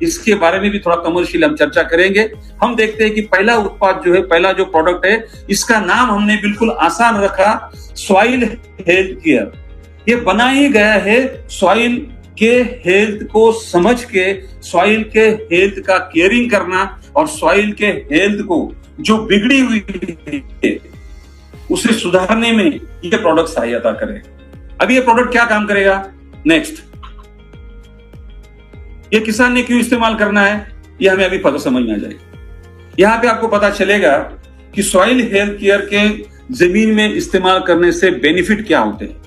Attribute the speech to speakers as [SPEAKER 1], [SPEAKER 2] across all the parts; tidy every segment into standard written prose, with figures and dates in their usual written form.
[SPEAKER 1] इसके बारे में भी थोड़ा कमर्शियल हम चर्चा करेंगे। हम देखते हैं कि पहला उत्पाद जो है, पहला जो प्रोडक्ट है, इसका नाम हमने बिल्कुल आसान रखा, सॉइल हेल्थ केयर। ये बना ही गया है सॉइल के हेल्थ को समझ के, सॉइल के हेल्थ का केयरिंग करना और सॉइल के हेल्थ को जो बिगड़ी हुई है उसे सुधारने में ये प्रोडक्ट सहायता करेगा। अब ये प्रोडक्ट क्या काम करेगा? नेक्स्ट, ये किसान ने क्यों इस्तेमाल करना है, ये हमें अभी पता समझ में आ जाएगा। यहां पे आपको पता चलेगा कि सॉइल हेल्थ केयर के जमीन में इस्तेमाल करने से बेनिफिट क्या होते हैं।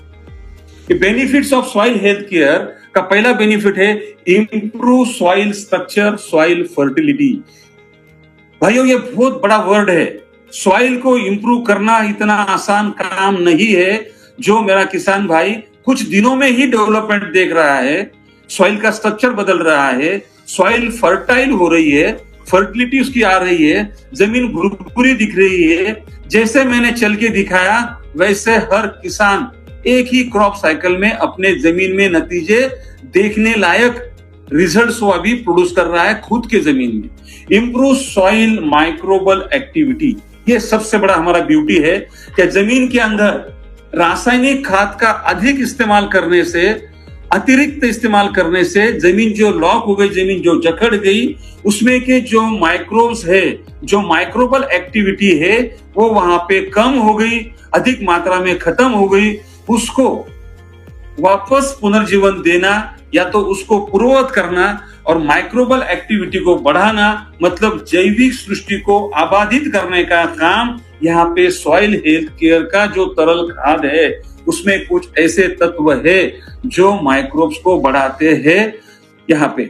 [SPEAKER 1] Benefits of soil health care का पहला बेनिफिट है improve soil structure, soil fertility. भाइयों, ये बहुत बड़ा वर्ड है। सॉइल को इंप्रूव करना इतना आसान काम नहीं है जो मेरा किसान भाई कुछ दिनों में ही डेवलपमेंट देख रहा है। सॉइल का स्ट्रक्चर बदल रहा है, सॉइल फर्टाइल हो रही है, फर्टिलिटी उसकी आ रही है, जमीन भुरभुरी दिख रही है। जैसे मैंने चल के दिखाया वैसे हर किसान एक ही क्रॉप साइकिल में अपने जमीन में नतीजे देखने लायक रिजल्ट्स वो अभी प्रोड्यूस कर रहा है खुद के जमीन में। इंप्रूव सॉइल माइक्रोबल एक्टिविटी, ये सबसे बड़ा हमारा ब्यूटी है कि जमीन के अंदर रासायनिक खाद का अधिक इस्तेमाल करने से, अतिरिक्त इस्तेमाल करने से जमीन जो लॉक हो गई, जमीन जो जकड़ गई, उसमें के जो माइक्रोब्स है, जो माइक्रोबल एक्टिविटी है, वो वहां पे कम हो गई, अधिक मात्रा में खत्म हो गई। उसको वापस पुनर्जीवन देना या तो उसको पूर्ववत करना और माइक्रोबल एक्टिविटी को बढ़ाना, मतलब जैविक सृष्टि को आबादित करने का काम यहाँ पे सॉइल हेल्थ केयर का जो तरल खाद है उसमें कुछ ऐसे तत्व है जो माइक्रोब्स को बढ़ाते हैं यहाँ पे।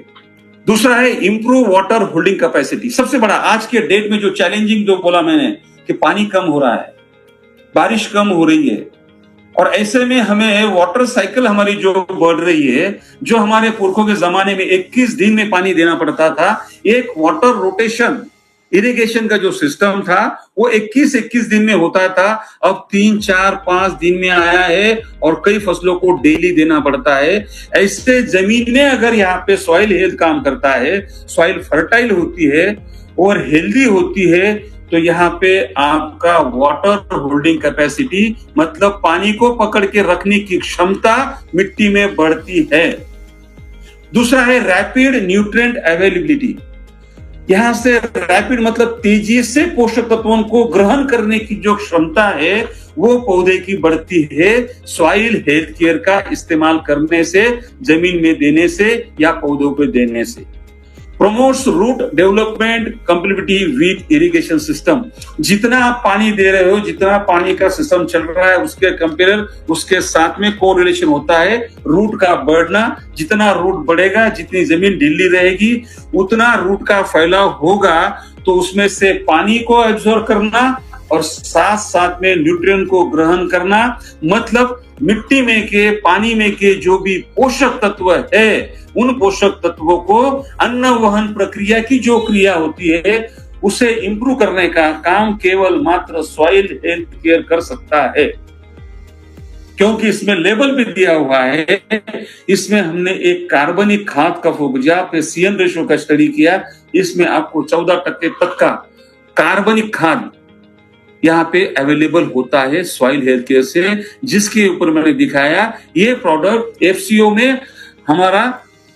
[SPEAKER 1] दूसरा है इंप्रूव वाटर होल्डिंग कैपेसिटी। सबसे बड़ा आज के डेट में जो चैलेंजिंग जो बोला मैंने कि पानी कम हो रहा है, बारिश कम हो रही है, और ऐसे में हमें वाटर साइकिल हमारी जो बढ़ रही है, जो हमारे पुरखों के जमाने में 21 दिन में पानी देना पड़ता था, एक वाटर रोटेशन इरिगेशन का जो सिस्टम था वो 21 दिन में होता था, अब 3, 4, 5 दिन में आया है और कई फसलों को डेली देना पड़ता है। ऐसे जमीन में अगर यहाँ पे सॉइल हेल्थ काम करता है, सॉइल फर्टाइल होती है और हेल्दी होती है, तो यहाँ पे आपका वाटर होल्डिंग कैपेसिटी, मतलब पानी को पकड़ के रखने की क्षमता मिट्टी में बढ़ती है। दूसरा है रैपिड न्यूट्रिएंट अवेलेबिलिटी। यहां से रैपिड मतलब तेजी से पोषक तत्वों को ग्रहण करने की जो क्षमता है वो पौधे की बढ़ती है सॉइल हेल्थ केयर का इस्तेमाल करने से, जमीन में देने से या पौधों को देने से। Promotes root development compatibility with irrigation system. जितना आप पानी दे रहे हो, जितना पानी का सिस्टम चल रहा है, उसके कंपेयर उसके साथ में कोरिलेशन होता है रूट का बढ़ना। जितना रूट बढ़ेगा, जितनी जमीन ढीली रहेगी, उतना रूट का फैलाव होगा, तो उसमें से पानी को एब्जॉर्ब करना और साथ साथ में न्यूट्रिएंट को ग्रहण करना, मतलब मिट्टी में के, पानी में के जो भी पोषक तत्व है, उन पोषक तत्वों को अन्न वहन प्रक्रिया की जो क्रिया होती है उसे इंप्रूव करने का काम केवल मात्र सॉइल हेल्थ केयर कर सकता है। क्योंकि इसमें लेबल भी दिया हुआ है, इसमें हमने एक कार्बनिक खाद का जहाँ पे CN रेशो का स्टडी किया, इसमें आपको 14% तक का कार्बनिक खाद यहाँ पे अवेलेबल होता है सॉइल हेल्थ केयर से, जिसके ऊपर मैंने दिखाया ये प्रोडक्ट FCO में हमारा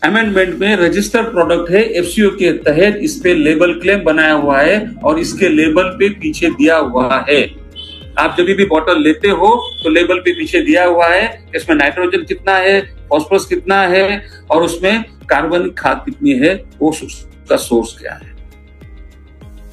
[SPEAKER 1] अमेंडमेंट में रजिस्टर्ड प्रोडक्ट है। FCO के तहत इस पे लेबल क्लेम बनाया हुआ है और इसके लेबल पे पीछे दिया हुआ है। आप जब भी बॉटल लेते हो तो लेबल पे पीछे दिया हुआ है इसमें नाइट्रोजन कितना है, फॉस्फोरस कितना है और उसमें कार्बनिक खाद कितनी है, वो उसका सोर्स क्या है।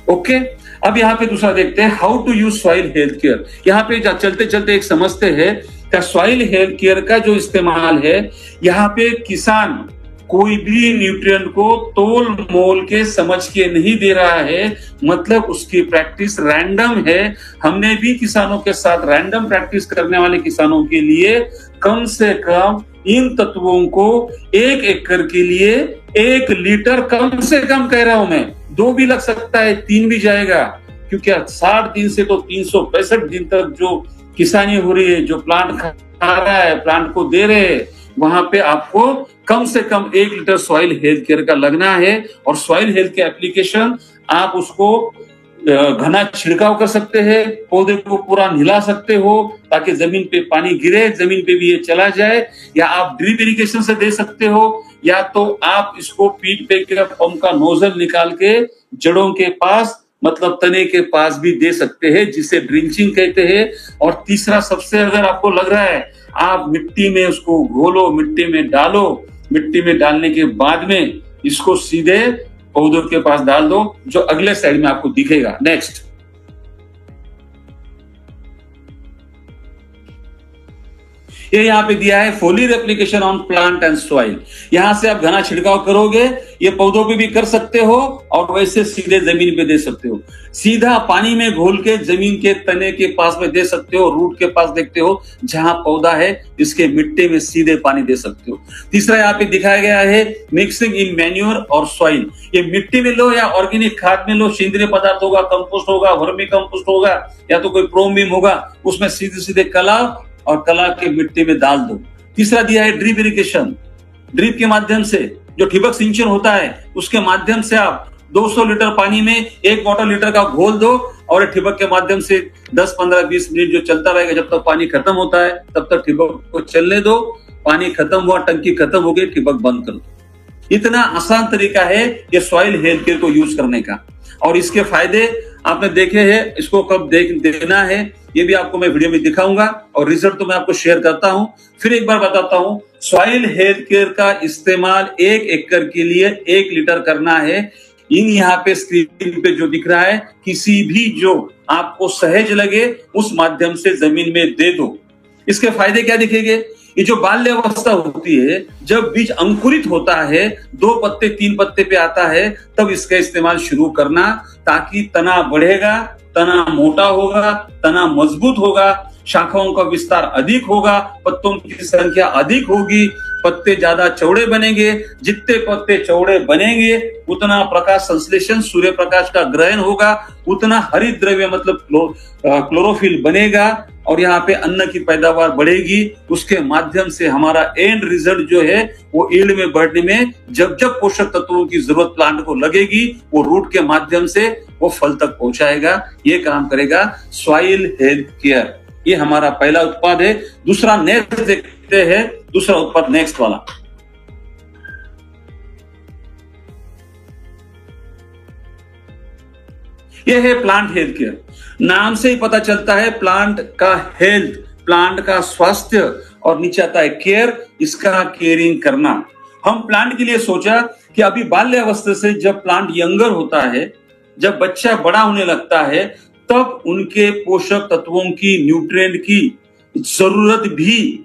[SPEAKER 1] ओके, अब यहाँ पे दूसरा देखते हैं how to use soil health care. यहाँ पे चलते चलते एक समझते हैं कि सॉइल हेल्थ केयर का जो इस्तेमाल है, यहाँ पे किसान कोई भी न्यूट्रिएंट को तोल मोल के समझ के नहीं दे रहा है, मतलब उसकी प्रैक्टिस रैंडम है। हमने भी किसानों के साथ रैंडम प्रैक्टिस करने वाले किसानों के लिए कम से कम इन तत्वों को 1 एकड़ के लिए 1 लीटर, कम से कम कह रहा हूं मैं, 2 भी लग सकता है, 3 भी जाएगा, क्योंकि 60 दिन से तो 365 दिन तक जो किसानी हो रही है, जो प्लांट खा रहा है, प्लांट को दे रहे हैं, वहां पे आपको कम से कम 1 लीटर सॉइल हेल्थ केयर का लगना है। और सॉइल हेल्थ के एप्लीकेशन आप उसको घना छिड़काव कर सकते हैं, पौधे को पूरा निला सकते हो ताकि जमीन पे पानी गिरे, जमीन पे भी ये चला जाए, या आप ड्रिप इरिगेशन से दे सकते हो, या तो आप इसको पीट पे पंप का नोजल निकाल के जड़ों के पास मतलब तने के पास भी दे सकते हैं, जिसे ड्रिंचिंग कहते हैं। और तीसरा, सबसे अगर आपको लग रहा है, आप मिट्टी में उसको घोलो, मिट्टी में डालो, मिट्टी में डालने के बाद में इसको सीधे पौधों के पास डाल दो, जो अगले साइड में आपको दिखेगा। नेक्स्ट, ये यहाँ पे दिया है फोलियर application on plant and soil. यहां से आप घना छिड़काव करोगे, ये पौधों पे भी कर सकते हो और वैसे सीधे जमीन पे दे सकते हो। सीधा पानी में घोल के जमीन के तने के पास में दे सकते हो, रूट के पास देखते हो जहां पौधा है, इसके मिट्टी में सीधे पानी दे सकते हो। तीसरा यहाँ पे दिखाया गया है मिक्सिंग इन मैन्योर और सॉइल। ये मिट्टी में लो या ऑर्गेनिक खाद में लो, सेंद्रीय पदार्थ होगा, कंपोस्ट होगा, वर्मी कंपोस्ट होगा, या तो कोई प्रोमीम होगा, उसमें सीधे सीधे कला और कला के मिट्टी में डाल दो। तीसरा दिया है ड्रिप इरिगेशन। ड्रिप के माध्यम से, जो ठिबक सिंचन होता है, उसके माध्यम से आप 200 लीटर पानी में 1 वाटर लीटर का घोल दो और ठिबक के माध्यम से 10, 15, 20 मिनट जो चलता रहेगा, जब तक पानी खत्म होता है तब तक ठिबक को चलने दो। पानी खत्म हुआ, टंकी खत्म हो गई, ठिबक बंद कर दो। इतना आसान तरीका है ये सॉइल हेल्थ केयर को यूज करने का। और इसके फायदे आपने देखे हैं, इसको कब देना है ये भी आपको मैं वीडियो में दिखाऊंगा, और रिजल्ट तो मैं आपको शेयर करता हूं। फिर एक बार बताता हूं, सॉइल हेल्थ केयर का इस्तेमाल 1 एकड़ के लिए 1 लीटर करना है। इन यहाँ पे स्क्रीन पे जो दिख रहा है, किसी भी जो आपको सहज लगे उस माध्यम से जमीन में दे दो। इसके फायदे क्या दिखेंगे? ये जो बाल्य अवस्था होती है, जब बीज अंकुरित होता है, 2 पत्ते 3 पत्ते पे आता है, तब इसका इस्तेमाल शुरू करना, ताकि तना बढ़ेगा, तना मोटा होगा, तना मजबूत होगा, शाखाओं का विस्तार अधिक होगा, पत्तों की संख्या अधिक होगी, पत्ते ज्यादा चौड़े बनेंगे। जितने पत्ते चौड़े बनेंगे उतना प्रकाश संश्लेषण, सूर्य प्रकाश का ग्रहण होगा, उतना हरित द्रव्य मतलब क्लोरोफिल बनेगा, और यहाँ पे अन्न की पैदावार बढ़ेगी। उसके माध्यम से हमारा एंड रिजल्ट जो है वो यील्ड में बढ़ने में, जब जब पोषक तत्वों की जरूरत प्लांट को लगेगी, वो रूट के माध्यम से वो फल तक पहुंचाएगा। ये काम करेगा सॉइल हेल्थ केयर। ये हमारा पहला उत्पाद है। दूसरा नेक्स्ट देखते हैं, दूसरा उत्पाद नेक्स्ट वाला। ये है प्लांट हेल्थ केयर। नाम से ही पता चलता है प्लांट का हेल्थ, प्लांट का स्वास्थ्य, और नीचे आता है केयर, इसका केयरिंग करना। हम प्लांट के लिए सोचा कि अभी बाल्य अवस्था से जब प्लांट यंगर होता है, जब बच्चा बड़ा होने लगता है, तब उनके पोषक तत्वों की, न्यूट्रिएंट की जरूरत भी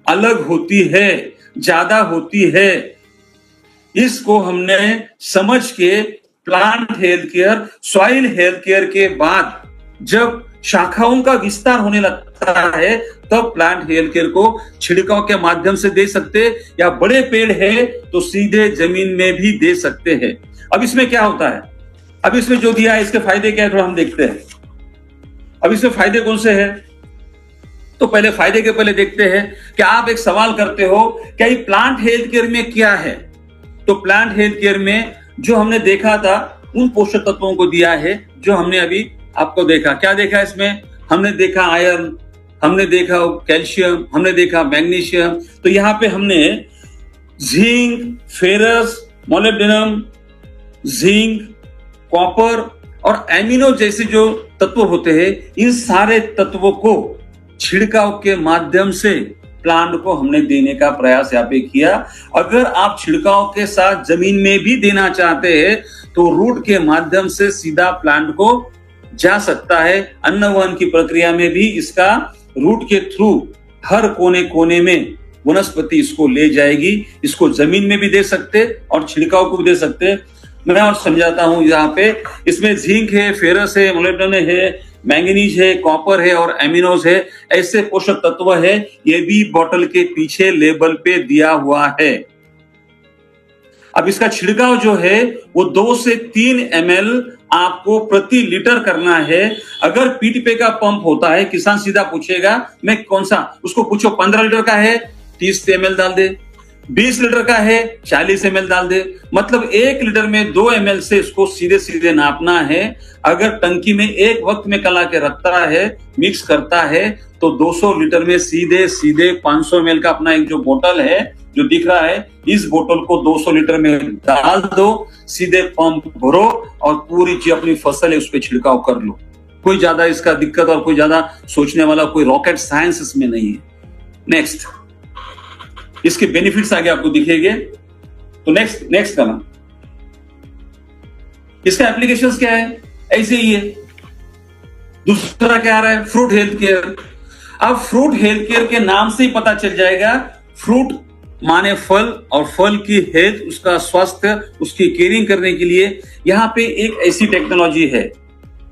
[SPEAKER 1] अलग होती है, ज्यादा होती है। इसको हमने समझ के plant health care, soil health care के बाद जब शाखाओं का विस्तार होने लगता है, तब प्लांट हेल्थ केयर को छिड़काव के माध्यम से दे सकते, या बड़े पेड़ है तो सीधे जमीन में भी दे सकते हैं। अब इसमें क्या होता है, अब इसमें जो दिया है इसके फायदे क्या है, थोड़ा हम देखते हैं। अब इसमें फायदे कौन से हैं? तो पहले फायदे के पहले देखते हैं कि आप एक सवाल करते हो क्या ये प्लांट हेल्थ केयर में क्या है। तो प्लांट हेल्थ केयर में जो हमने देखा था उन पोषक तत्वों को दिया है जो हमने अभी आपको देखा। क्या देखा इसमें? हमने देखा आयरन, हमने देखा कैल्शियम, हमने देखा मैग्नीशियम। तो यहाँ पे हमने zinc, ferrous, molybdenum, zinc, copper और एमिनो जैसे जो तत्व होते हैं, इन सारे तत्वों को छिड़काव के माध्यम से प्लांट को हमने देने का प्रयास यहाँ पे किया। अगर आप छिड़काव के साथ जमीन में भी देना चाहते हैं तो रूट के माध्यम से सीधा प्लांट को जा सकता है। अन्नवहन की प्रक्रिया में भी इसका रूट के थ्रू हर कोने कोने में वनस्पति इसको ले जाएगी। इसको जमीन में भी दे सकते और छिड़काव को भी दे सकते। मैं और समझाता हूं। यहाँ पे इसमें जिंक है, फेरस है, मोलिब्डेनम है, मैंगनीज है, कॉपर है और एमिनोज है, ऐसे पोषक तत्व है। ये भी बोतल के पीछे लेबल पे दिया हुआ है। अब इसका छिड़काव जो है वो 2 से 3 ml आपको प्रति लीटर करना है। अगर पीटीपी का पंप होता है, किसान सीधा पूछेगा मैं कौन सा, उसको पूछो 15 लीटर का है 30 ml डाल दे, 20 लीटर का है 40 ml डाल दे, मतलब 1 लीटर में 2 ml से इसको सीधे सीधे नापना है। अगर टंकी में एक वक्त में कला के रखता है, मिक्स करता है, तो 200 लीटर में सीधे सीधे 500 ml का अपना एक जो बोतल है जो दिख रहा है, इस बोतल को 200 लीटर में डाल दो, सीधे पंप भरो और पूरी जो अपनी फसल है उस पर छिड़काव कर लो। कोई ज्यादा इसका दिक्कत और कोई ज्यादा सोचने वाला कोई रॉकेट साइंस इसमें नहीं है। नेक्स्ट, इसके बेनिफिट्स आगे आपको दिखेंगे। तो नेक्स्ट करना, इसका एप्लीकेशंस क्या है, ऐसे ही है। दूसरा क्या आ रहा है, फ्रूट हेल्थ केयर। अब फ्रूट हेल्थ केयर के नाम से ही पता चल जाएगा, फ्रूट माने फल, और फल की हेल्थ, उसका स्वास्थ्य, उसकी केयरिंग करने के लिए यहां पे एक ऐसी टेक्नोलॉजी है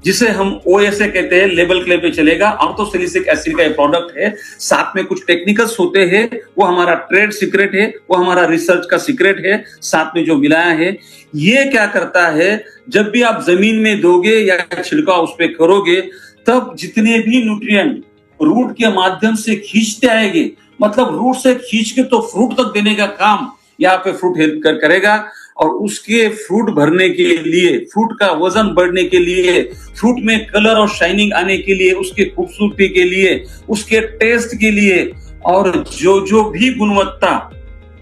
[SPEAKER 1] जिसे हम OSA कहते हैं, लेबल क्लेम पे चलेगा। ऑर्थोसैलिसिलिक एसिड का एक प्रोडक्ट है, साथ में कुछ टेक्निकल्स होते हैं, वो हमारा ट्रेड सीक्रेट है, वो हमारा रिसर्च का सीक्रेट है, साथ में जो मिलाया है। ये क्या करता है, जब भी आप जमीन में दोगे या छिड़काव उस पर करोगे, तब जितने भी न्यूट्रिएंट रूट के माध्यम से खींचते आएंगे, मतलब रूट से खींच के तो फ्रूट तक देने का काम यहाँ पे फ्रूट हेल्थ करेगा। और उसके फ्रूट भरने के लिए, फ्रूट का वजन बढ़ने के लिए, फ्रूट में कलर और शाइनिंग आने के लिए, उसके खूबसूरती के लिए, उसके टेस्ट के लिए, और जो भी गुणवत्ता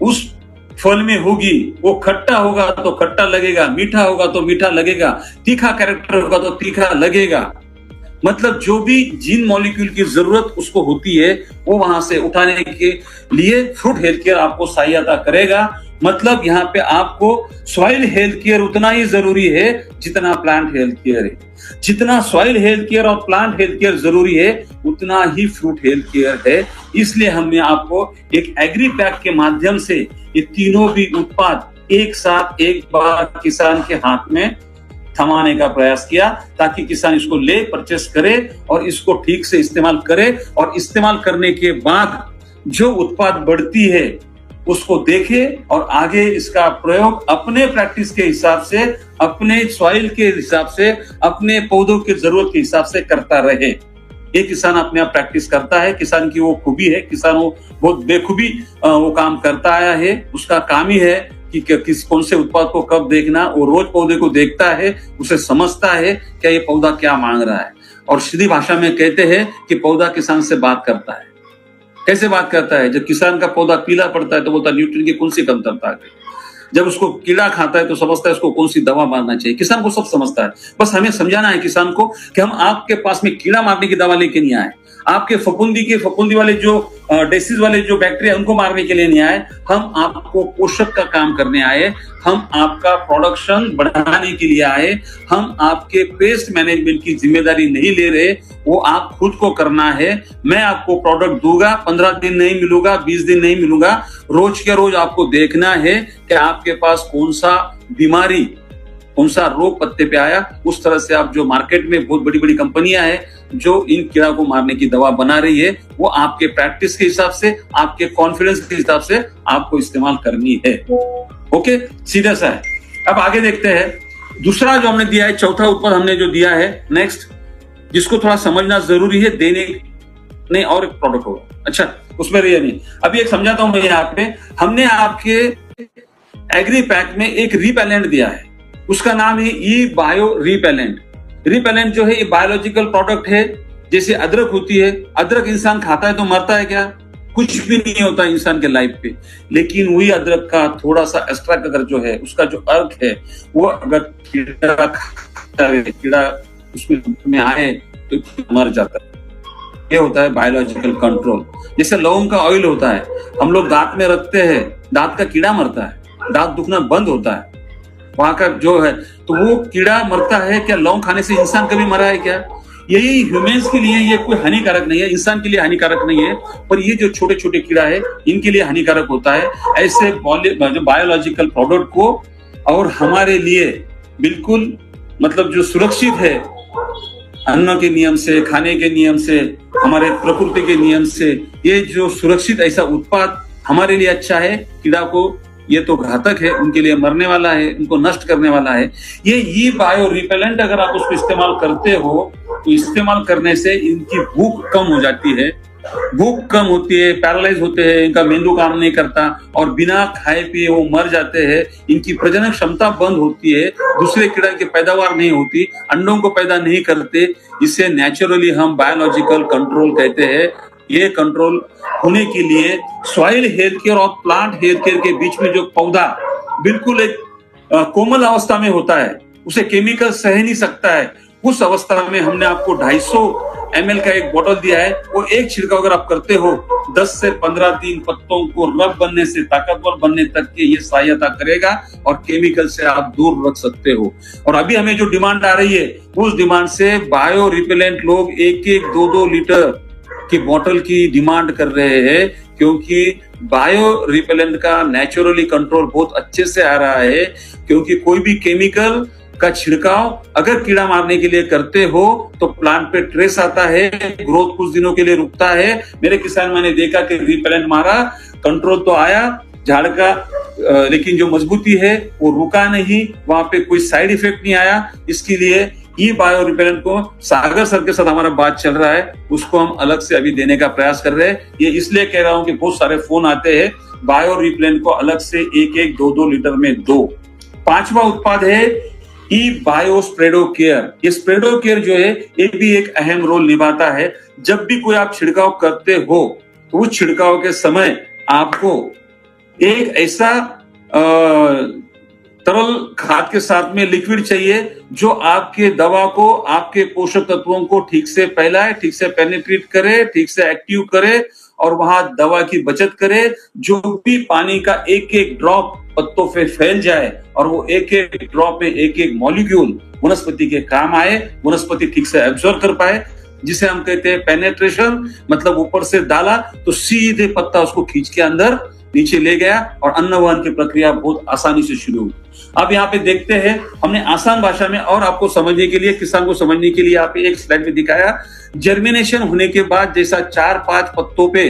[SPEAKER 1] उस फल में होगी, वो खट्टा होगा तो खट्टा लगेगा, मीठा होगा तो मीठा लगेगा, तीखा कैरेक्टर होगा तो तीखा लगेगा, मतलब जो भी जिन मॉलिक्यूल की जरूरत उसको होती है वो वहां से उठाने के लिए फ्रूट हेल्थ केयर आपको सहायता करेगा। मतलब यहाँ पे आपको सॉइल हेल्थ केयर उतना ही जरूरी है जितना प्लांट हेल्थ केयर है। जितना सॉइल हेल्थ केयर और प्लांट हेल्थ केयर जरूरी है, उतना ही फ्रूट हेल्थ केयर है। इसलिए हमने आपको एक एग्री पैक के माध्यम से ये तीनों भी उत्पाद एक साथ एक बार किसान के हाथ में थमाने का प्रयास किया, ताकि किसान इसको ले, परचेस करे और इसको ठीक से इस्तेमाल करे, और इस्तेमाल करने के बाद जो उत्पाद बढ़ती है उसको देखे और आगे इसका प्रयोग अपने प्रैक्टिस के हिसाब से, अपने सॉइल के हिसाब से, अपने पौधों की जरूरत के हिसाब से करता रहे। ये किसान अपने आप प्रैक्टिस करता है, किसान की वो खूबी है, किसान वो बहुत बेखूबी वो काम करता आया है। उसका काम ही है कि किस कौन से उत्पाद को कब देखना, वो रोज पौधे को देखता है, उसे समझता है क्या ये पौधा क्या मांग रहा है। और सीधी भाषा में कहते हैं कि पौधा किसान से बात करता है। कैसे बात करता है, जब किसान का पौधा पीला पड़ता है तो बोलता है न्यूट्रिएंट की कौन सी कमतरता है, जब उसको कीड़ा खाता है तो समझता है उसको कौन सी दवा मारना चाहिए। किसान को सब समझता है, बस हमें समझाना है किसान को कि हम आपके पास में कीड़ा मारने की दवा लेके नहीं आए, आपके फफूंदी वाले जो डिसीज वाले जो बैक्टीरिया उनको मारने के लिए नहीं आए, हम आपको पोषक का काम करने आए, हम आपका प्रोडक्शन बढ़ाने के लिए आए, हम आपके पेस्ट मैनेजमेंट की जिम्मेदारी नहीं ले रहे, वो आप खुद को करना है। मैं आपको प्रोडक्ट दूंगा, 15 दिन नहीं मिलूंगा, 20 दिन नहीं मिलूंगा, रोज के रोज आपको देखना है कि आपके पास कौन सा बीमारी, कौन सा रोग पत्ते पे आया। उस तरह से आप जो मार्केट में बहुत बड़ी बड़ी कंपनियां हैं जो इन कीड़ा को मारने की दवा बना रही है, वो आपके प्रैक्टिस के हिसाब से, आपके कॉन्फिडेंस के हिसाब से आपको इस्तेमाल करनी है। ओके, सीधा सा है। अब आगे देखते हैं दूसरा जो हमने दिया है, चौथा उत्पाद हमने जो दिया है नेक्स्ट, जिसको थोड़ा समझना जरूरी है, देने नहीं और एक प्रोडक्ट होगा। अच्छा, उसमें रही नहीं, अभी एक समझाता हूं मैं। यहाँ पे हमने आपके एग्री पैक में एक रिपेलेंट दिया है, उसका नाम है ई बायो रिपेलेंट। रिपेलेंट जो है ये बायोलॉजिकल प्रोडक्ट है। जैसे अदरक होती है, अदरक इंसान खाता है तो मरता है क्या? कुछ भी नहीं होता इंसान के लाइफ पे। लेकिन वही अदरक का थोड़ा सा एक्स्ट्रा अगर जो है, उसका जो अर्क है, वो अगर कीड़ा उसमें आए तो मर जाता है। ये होता है बायोलॉजिकल कंट्रोल। जैसे लौंग का ऑयल होता है, हम लोग दांत में रखते हैं, दांत का कीड़ा मरता है, दांत दुखना बंद होता है, वहां का जो है, तो वो कीड़ा मरता है। क्या लौंग खाने से इंसान कभी मरा है क्या? यही ह्यूमंस के लिए ये कोई हानिकारक नहीं है, इंसान के लिए हानिकारक नहीं है, पर ये जो छोटे छोटे कीड़ा है इनके लिए हानिकारक होता है। ऐसे जो बायोलॉजिकल प्रोडक्ट को और हमारे लिए बिल्कुल मतलब जो सुरक्षित है, अन्न के नियम से, खाने के नियम से, हमारे प्रकृति के नियम से, ये जो सुरक्षित ऐसा उत्पाद हमारे लिए अच्छा है। कीड़ा को ये तो घातक है, उनके लिए मरने वाला है, उनको नष्ट करने वाला है। ये बायो रिपेलेंट अगर आप उसको इस्तेमाल करते हो तो इस्तेमाल करने से इनकी भूख कम हो जाती है, भूख कम होती है, पैरालाइज होते हैं, इनका मेंदू काम नहीं करता और बिना खाए पिए वो मर जाते हैं, इनकी प्रजनन क्षमता बंद होती है, दूसरे कीड़ा की पैदावार नहीं होती, अंडों को पैदा नहीं करते, इसे नेचुरली हम बायोलॉजिकल कंट्रोल कहते हैं। ये कंट्रोल होने के लिए सॉइल हेल्थ केयर और प्लांट हेल्थ केयर के बीच में जो पौधा बिल्कुल एक कोमल अवस्था में होता है, उसे केमिकल सह नहीं सकता है, उस अवस्था में हमने आपको 250 ml का एक बोतल दिया है। वो एक छिड़काव अगर आप करते हो 10 से 15 दिन पत्तों को रफ बनने से ताकतवर बनने तक के ये सहायता करेगा और केमिकल से आप दूर रख सकते हो। और अभी हमें जो डिमांड आ रही है उस डिमांड से बायो रिपेलेंट लोग 1-1, 2-2 लीटर की बोतल की डिमांड कर रहे हैं, क्योंकि बायो रिपेलेंट का नेचुरली कंट्रोल बहुत अच्छे से आ रहा है। क्योंकि कोई भी केमिकल का छिड़काव अगर कीड़ा मारने के लिए करते हो तो प्लांट पे ट्रेस आता है, ग्रोथ कुछ दिनों के लिए रुकता है। मेरे किसान मैंने देखा कि रिपेलेंट मारा, कंट्रोल तो आया झाड़ का, लेकिन जो मजबूती है वो रुका नहीं, वहां पे कोई साइड इफेक्ट नहीं आया। इसके लिए ये बायो रिपेलेंट को सागर सर के साथ हमारा बात चल रहा है, उसको हम अलग से अभी देने का प्रयास कर रहे हैं। ये इसलिए कह रहा हूं कि बहुत सारे फोन आते हैं, बायो रिपेलेंट को अलग से 1-1, 2-2 लीटर में दो। 5वां उत्पाद है ई बायो स्प्रेडो केयर। ये स्प्रेडो केयर जो है ये भी एक अहम रोल निभाता है। जब भी कोई आप छिड़काव करते हो तो उस छिड़काव के समय आपको एक ऐसा तरल खाद के साथ में लिक्विड चाहिए जो आपके दवा को, आपके पोषक तत्वों को ठीक से फैलाए, ठीक से पेनिट्रेट करे, ठीक से एक्टिव करे और वहां दवा की बचत करे। जो भी पानी का एक-एक ड्रॉप पत्तों पे फैल जाए और वो एक-एक ड्रॉप में एक-एक मॉलिक्यूल वनस्पति के काम आए, वनस्पति ठीक से एब्जॉर्ब कर पाए, जिसे हम कहते हैं पेनेट्रेशन। मतलब ऊपर से डाला तो सीधे पत्ता उसको खींच के अंदर नीचे ले गया और अन्नवहन की प्रक्रिया बहुत आसानी से शुरू हुई। अब यहाँ पे देखते हैं, हमने आसान भाषा में और आपको समझने के लिए, किसान को समझने के लिए यहाँ पे एक स्लाइड में दिखाया। जर्मिनेशन होने के बाद जैसा 4-5 पत्तों पे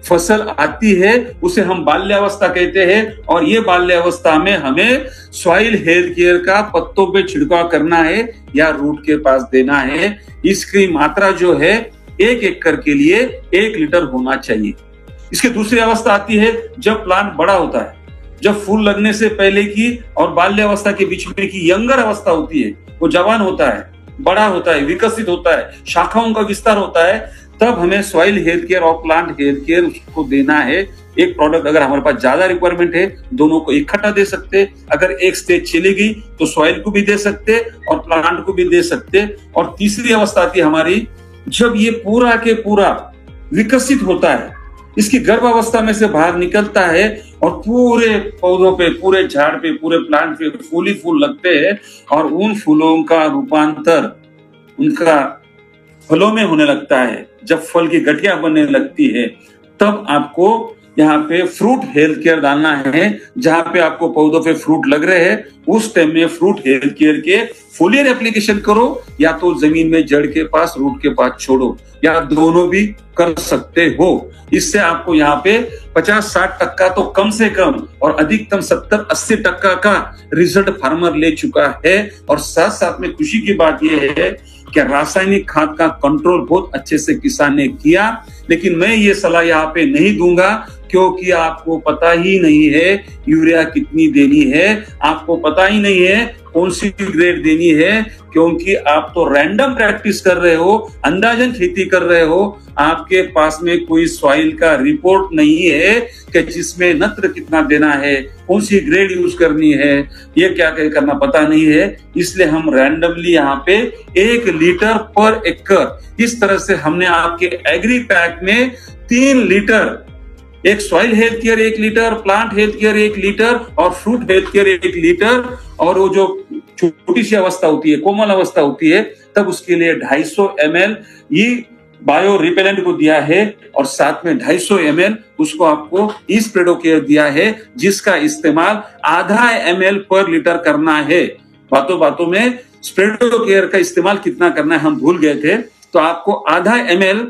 [SPEAKER 1] फसल आती है उसे हम बाल्यावस्था कहते हैं। और ये बाल्यावस्था में हमें सॉइल हेल्थ केयर का पत्तों पे छिड़काव करना है या रूट के पास देना है। इसकी मात्रा जो है 1 एकड़ के लिए 1 लीटर होना चाहिए। इसकी दूसरी अवस्था आती है जब प्लांट बड़ा होता है, जब फूल लगने से पहले की और बाल्यावस्था के बीच में की यंगर अवस्था होती है, वो जवान होता है, बड़ा होता है, विकसित होता है, शाखाओं का विस्तार होता है, तब हमें सॉइल हेल्थ केयर और प्लांट हेल्थ केयर उसको देना है। एक प्रोडक्ट अगर हमारे पास ज्यादा रिक्वायरमेंट है दोनों को इकट्ठा दे सकते, अगर एक स्टेज चली गई तो सॉइल को भी दे सकते और प्लांट को भी दे सकते। और तीसरी अवस्था आती है हमारी जब ये पूरा के पूरा विकसित होता है, इसकी गर्भावस्था में से बाहर निकलता है और पूरे पौधों पे, पूरे झाड़ पे, पूरे प्लांट पे फूल ही फूल लगते हैं और उन फूलों का रूपांतर उनका फलों में होने लगता है। जब फल की गठिया बनने लगती है तब आपको यहाँ पे फ्रूट हेल्थ केयर डालना है। जहां पे आपको पौधों पे फ्रूट लग रहे हैं उस टाइम में फ्रूट हेल्थ केयर के फोलियर एप्लीकेशन करो, या तो जमीन में जड़ के पास, रूट के पास छोड़ो, या दोनों भी कर सकते हो। इससे आपको यहाँ पे 50-60% तो कम से कम और अधिकतम 70-80% का रिजल्ट फार्मर ले चुका है। और साथ साथ में खुशी की बात यह है कि रासायनिक खाद का कंट्रोल बहुत अच्छे से किसान ने किया। लेकिन मैं ये सलाह यहाँ पे नहीं दूंगा क्योंकि आपको पता ही नहीं है यूरिया कितनी देनी है, आपको पता ही नहीं है कौन सी ग्रेड देनी है, क्योंकि आप तो रैंडम प्रैक्टिस कर रहे हो, अंदाजन खेती कर रहे हो। आपके पास में कोई सॉइल का रिपोर्ट नहीं है कि जिसमें नत्र कितना देना है, कौन सी ग्रेड यूज करनी है, ये क्या करना पता नहीं है। इसलिए हम रैंडमली यहाँ पे 1 लीटर पर एकड़ इस तरह से हमने आपके एग्री पैक में 3 लीटर, एक soil health care 1 litre, plant health care 1 litre और फ्रूट हेल्थ केयर 1 लीटर, और वो जो छोटी सी अवस्था होती है, कोमल अवस्था होती है, तब उसके लिए 250 ml ये बायो रिपेलेंट को दिया है और साथ में 250 ml उसको आपको ई स्प्रेडो केयर दिया है, जिसका इस्तेमाल आधा ml पर लीटर करना है। बातों बातों में स्प्रेडो केयर का इस्तेमाल कितना करना है हम भूल गए थे। तो आपको आधा ml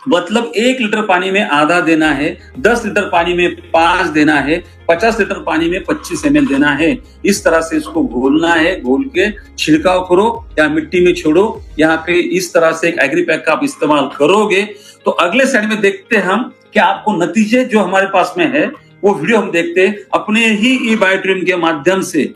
[SPEAKER 1] मतलब 1 लीटर पानी में आधा देना है, 10 लीटर पानी में 5 देना है, 50 लीटर पानी में 25 ml देना है। इस तरह से इसको घोलना है, घोल के छिड़काव करो या मिट्टी में छोड़ो। यहाँ पे इस तरह से एक एग्री पैक का आप इस्तेमाल करोगे तो अगले साइड में देखते हम कि आपको नतीजे जो हमारे पास में है वो वीडियो हम देखते अपने ही ई बायोट्रिम के माध्यम से